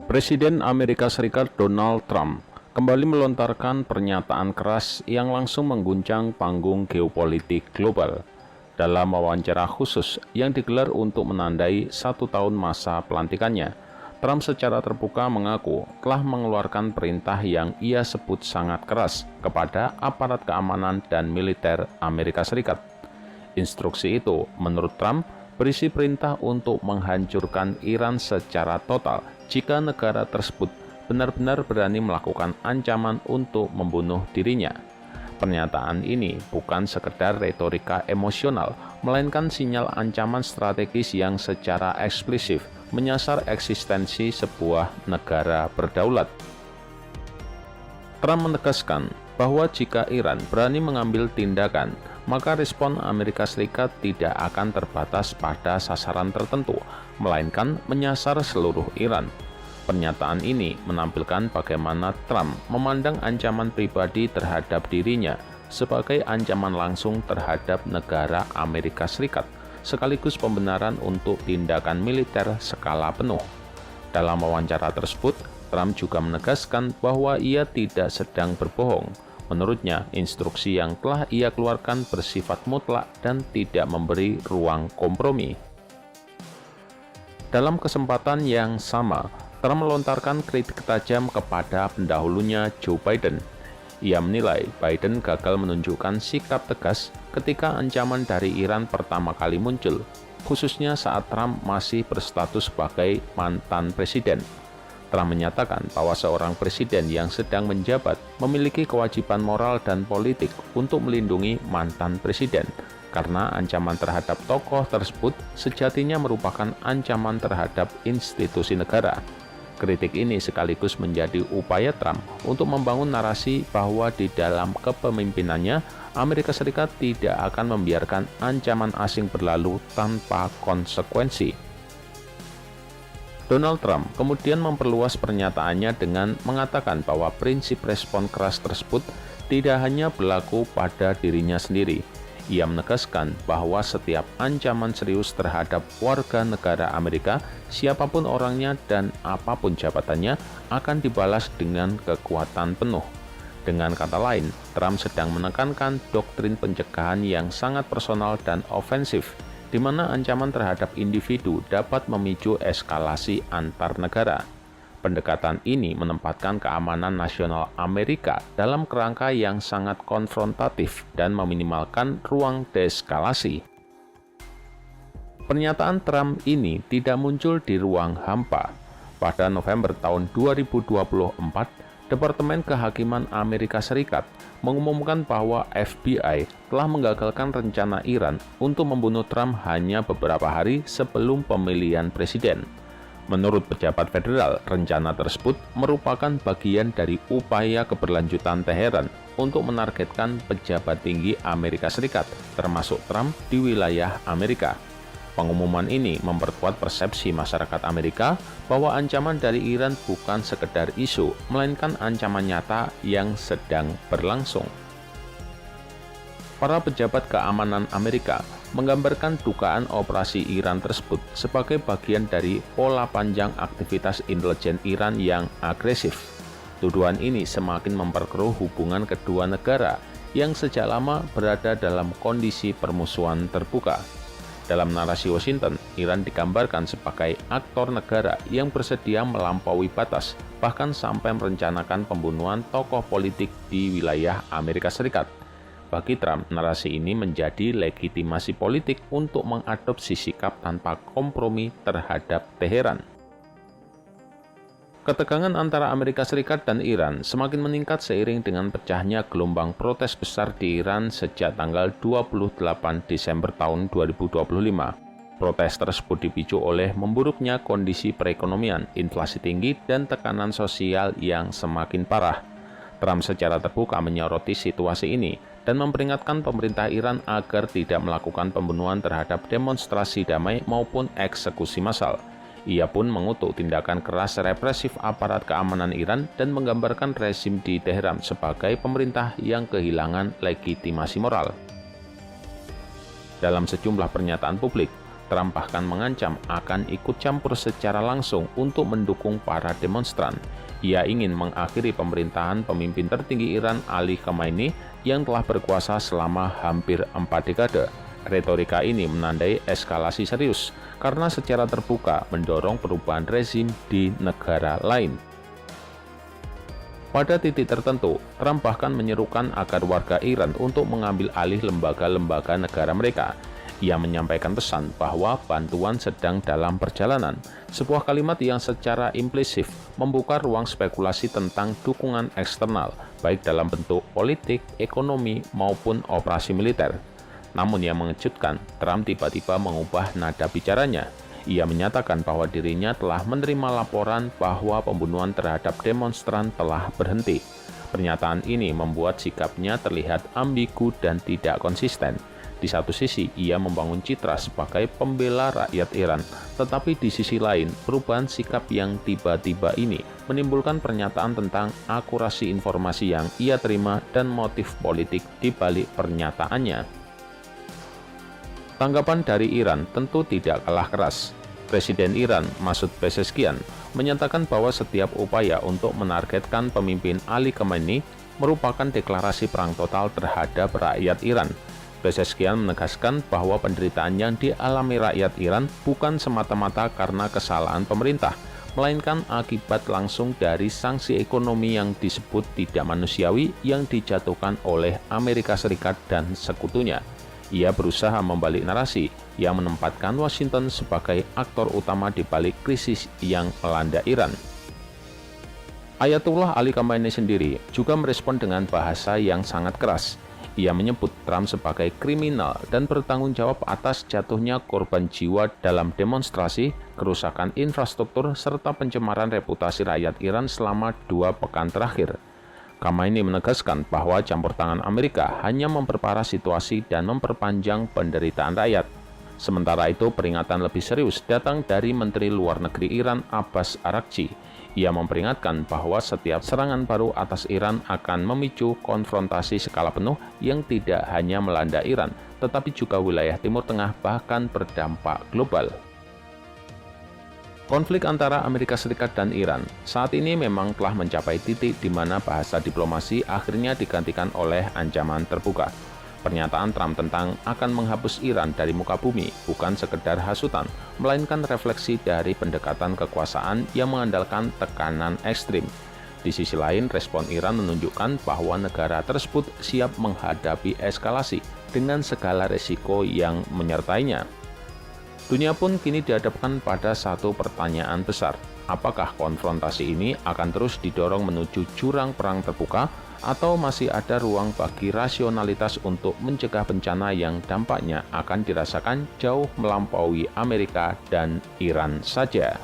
Presiden Amerika Serikat Donald Trump kembali melontarkan pernyataan keras yang langsung mengguncang panggung geopolitik global. Dalam wawancara khusus yang digelar untuk menandai 1 tahun masa pelantikannya, Trump secara terbuka mengaku telah mengeluarkan perintah yang ia sebut sangat keras kepada aparat keamanan dan militer Amerika Serikat. Instruksi itu, menurut Trump, berisi perintah untuk menghancurkan Iran secara total jika negara tersebut benar-benar berani melakukan ancaman untuk membunuh dirinya. Pernyataan ini bukan sekedar retorika emosional, melainkan sinyal ancaman strategis yang secara eksplisit menyasar eksistensi sebuah negara berdaulat. Trump menegaskan bahwa jika Iran berani mengambil tindakan, maka respon Amerika Serikat tidak akan terbatas pada sasaran tertentu, melainkan menyasar seluruh Iran. Pernyataan ini menampilkan bagaimana Trump memandang ancaman pribadi terhadap dirinya sebagai ancaman langsung terhadap negara Amerika Serikat, sekaligus pembenaran untuk tindakan militer skala penuh. Dalam wawancara tersebut, Trump juga menegaskan bahwa ia tidak sedang berbohong. Menurutnya, instruksi yang telah ia keluarkan bersifat mutlak dan tidak memberi ruang kompromi. Dalam kesempatan yang sama, Trump melontarkan kritik tajam kepada pendahulunya Joe Biden. Ia menilai Biden gagal menunjukkan sikap tegas ketika ancaman dari Iran pertama kali muncul, khususnya saat Trump masih berstatus sebagai mantan presiden. Trump menyatakan bahwa seorang presiden yang sedang menjabat memiliki kewajiban moral dan politik untuk melindungi mantan presiden, karena ancaman terhadap tokoh tersebut sejatinya merupakan ancaman terhadap institusi negara. Kritik ini sekaligus menjadi upaya Trump untuk membangun narasi bahwa di dalam kepemimpinannya, Amerika Serikat tidak akan membiarkan ancaman asing berlalu tanpa konsekuensi. Donald Trump kemudian memperluas pernyataannya dengan mengatakan bahwa prinsip respon keras tersebut tidak hanya berlaku pada dirinya sendiri. Ia menegaskan bahwa setiap ancaman serius terhadap warga negara Amerika, siapapun orangnya dan apapun jabatannya, akan dibalas dengan kekuatan penuh. Dengan kata lain, Trump sedang menekankan doktrin pencegahan yang sangat personal dan ofensif, di mana ancaman terhadap individu dapat memicu eskalasi antar negara. Pendekatan ini menempatkan keamanan nasional Amerika dalam kerangka yang sangat konfrontatif dan meminimalkan ruang deeskalasi. Pernyataan Trump ini tidak muncul di ruang hampa. Pada November tahun 2024, Departemen Kehakiman Amerika Serikat mengumumkan bahwa FBI telah menggagalkan rencana Iran untuk membunuh Trump hanya beberapa hari sebelum pemilihan presiden. Menurut pejabat federal, rencana tersebut merupakan bagian dari upaya keberlanjutan Teheran untuk menargetkan pejabat tinggi Amerika Serikat, termasuk Trump, di wilayah Amerika. Pengumuman ini memperkuat persepsi masyarakat Amerika bahwa ancaman dari Iran bukan sekedar isu, melainkan ancaman nyata yang sedang berlangsung. Para pejabat keamanan Amerika menggambarkan dugaan operasi Iran tersebut sebagai bagian dari pola panjang aktivitas intelijen Iran yang agresif. Tuduhan ini semakin memperkeruh hubungan kedua negara yang sejak lama berada dalam kondisi permusuhan terbuka. Dalam narasi Washington, Iran digambarkan sebagai aktor negara yang bersedia melampaui batas, bahkan sampai merencanakan pembunuhan tokoh politik di wilayah Amerika Serikat. Bagi Trump, narasi ini menjadi legitimasi politik untuk mengadopsi sikap tanpa kompromi terhadap Teheran. Ketegangan antara Amerika Serikat dan Iran semakin meningkat seiring dengan pecahnya gelombang protes besar di Iran sejak tanggal 28 Desember tahun 2025. Protes tersebut dipicu oleh memburuknya kondisi perekonomian, inflasi tinggi, dan tekanan sosial yang semakin parah. Trump secara terbuka menyoroti situasi ini dan memperingatkan pemerintah Iran agar tidak melakukan pembunuhan terhadap demonstrasi damai maupun eksekusi massal. Ia pun mengutuk tindakan keras represif aparat keamanan Iran dan menggambarkan rezim di Teheran sebagai pemerintah yang kehilangan legitimasi moral. Dalam sejumlah pernyataan publik, Trump bahkan mengancam akan ikut campur secara langsung untuk mendukung para demonstran. Ia ingin mengakhiri pemerintahan pemimpin tertinggi Iran Ali Khamenei yang telah berkuasa selama hampir 4 dekade. Retorika ini menandai eskalasi serius karena secara terbuka mendorong perubahan rezim di negara lain. Pada titik tertentu, Trump bahkan menyerukan agar warga Iran untuk mengambil alih lembaga-lembaga negara mereka. Ia menyampaikan pesan bahwa bantuan sedang dalam perjalanan, sebuah kalimat yang secara implisit membuka ruang spekulasi tentang dukungan eksternal, baik dalam bentuk politik, ekonomi, maupun operasi militer. Namun yang mengejutkan, Trump tiba-tiba mengubah nada bicaranya. Ia menyatakan bahwa dirinya telah menerima laporan bahwa pembunuhan terhadap demonstran telah berhenti. Pernyataan ini membuat sikapnya terlihat ambigu dan tidak konsisten. Di satu sisi, ia membangun citra sebagai pembela rakyat Iran, tetapi di sisi lain, perubahan sikap yang tiba-tiba ini menimbulkan pernyataan tentang akurasi informasi yang ia terima dan motif politik di balik pernyataannya. Tanggapan dari Iran tentu tidak kalah keras. Presiden Iran, Masoud Pezeshkian, menyatakan bahwa setiap upaya untuk menargetkan pemimpin Ali Khamenei merupakan deklarasi perang total terhadap rakyat Iran. Pezeshkian menegaskan bahwa penderitaan yang dialami rakyat Iran bukan semata-mata karena kesalahan pemerintah, melainkan akibat langsung dari sanksi ekonomi yang disebut tidak manusiawi yang dijatuhkan oleh Amerika Serikat dan sekutunya. Ia berusaha membalik narasi yang menempatkan Washington sebagai aktor utama di balik krisis yang melanda Iran. Ayatullah Ali Khamenei sendiri juga merespon dengan bahasa yang sangat keras. Ia menyebut Trump sebagai kriminal dan bertanggung jawab atas jatuhnya korban jiwa dalam demonstrasi, kerusakan infrastruktur, serta pencemaran reputasi rakyat Iran selama 2 pekan terakhir. Khamenei menegaskan bahwa campur tangan Amerika hanya memperparah situasi dan memperpanjang penderitaan rakyat. Sementara itu, peringatan lebih serius datang dari Menteri Luar Negeri Iran Abbas Araghchi. Ia memperingatkan bahwa setiap serangan baru atas Iran akan memicu konfrontasi skala penuh yang tidak hanya melanda Iran, tetapi juga wilayah Timur Tengah bahkan berdampak global. Konflik antara Amerika Serikat dan Iran saat ini memang telah mencapai titik di mana bahasa diplomasi akhirnya digantikan oleh ancaman terbuka. Pernyataan Trump tentang akan menghapus Iran dari muka bumi bukan sekedar hasutan, melainkan refleksi dari pendekatan kekuasaan yang mengandalkan tekanan ekstrim. Di sisi lain, respon Iran menunjukkan bahwa negara tersebut siap menghadapi eskalasi dengan segala resiko yang menyertainya. Dunia pun kini dihadapkan pada satu pertanyaan besar. Apakah konfrontasi ini akan terus didorong menuju jurang perang terbuka, atau masih ada ruang bagi rasionalitas untuk mencegah bencana yang dampaknya akan dirasakan jauh melampaui Amerika dan Iran saja?